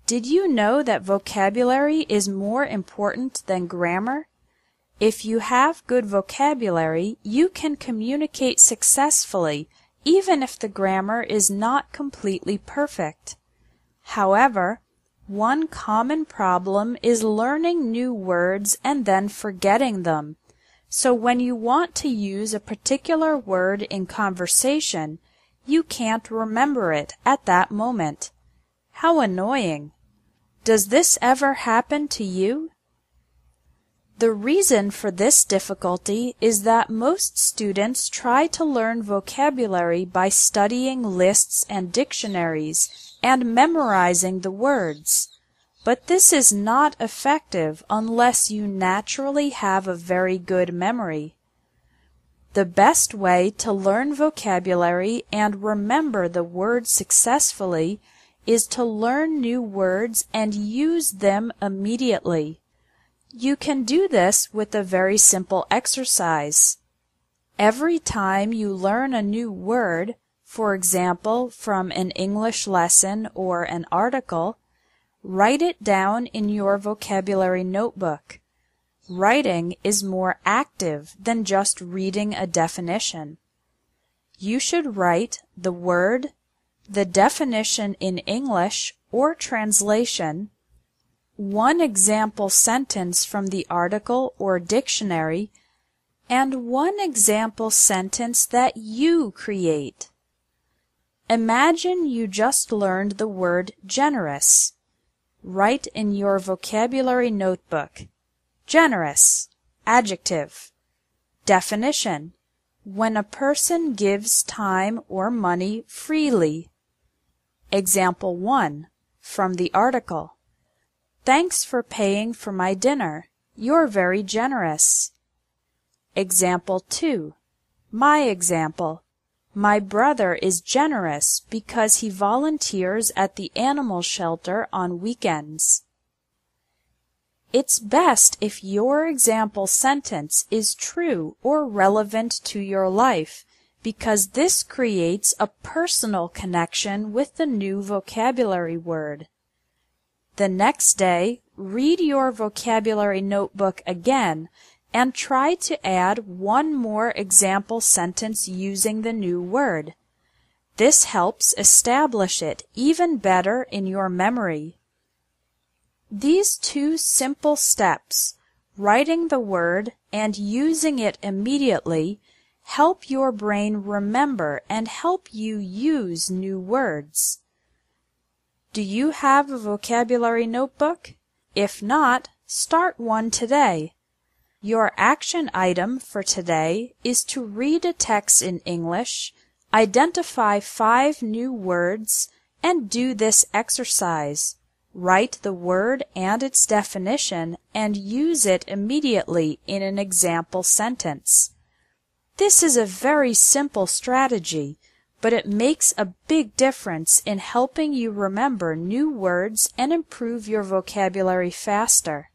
Did you know that vocabulary is more important than grammar? If you have good vocabulary, you can communicate successfully, even if the grammar is not completely perfect. However, one common problem is learning new words and then forgetting them. So when you want to use a particular word in conversation, you can't remember it at that moment. How annoying! Does this ever happen to you? The reason for this difficulty is that most students try to learn vocabulary by studying lists and dictionaries and memorizing the words. But this is not effective unless you naturally have a very good memory. The best way to learn vocabulary and remember the words successfully is to learn new words and use them immediately. You can do this with a very simple exercise. Every time you learn a new word, for example, from an English lesson or an article, write it down in your vocabulary notebook. Writing is more active than just reading a definition. You should write the word, the definition in English or translation, one example sentence from the article or dictionary, and one example sentence that you create. Imagine you just learned the word generous. Write in your vocabulary notebook, generous, adjective. Definition: when a person gives time or money freely. Example 1 from the article. Thanks for paying for my dinner. You're very generous. Example 2. My example. My brother is generous because he volunteers at the animal shelter on weekends. It's best if your example sentence is true or relevant to your life, because this creates a personal connection with the new vocabulary word. The next day, read your vocabulary notebook again and try to add one more example sentence using the new word. This helps establish it even better in your memory. These two simple steps, writing the word and using it immediately, help your brain remember and help you use new words. Do you have a vocabulary notebook? If not, start one today. Your action item for today is to read a text in English, identify 5 new words, and do this exercise. Write the word and its definition and use it immediately in an example sentence. This is a very simple strategy, but it makes a big difference in helping you remember new words and improve your vocabulary faster.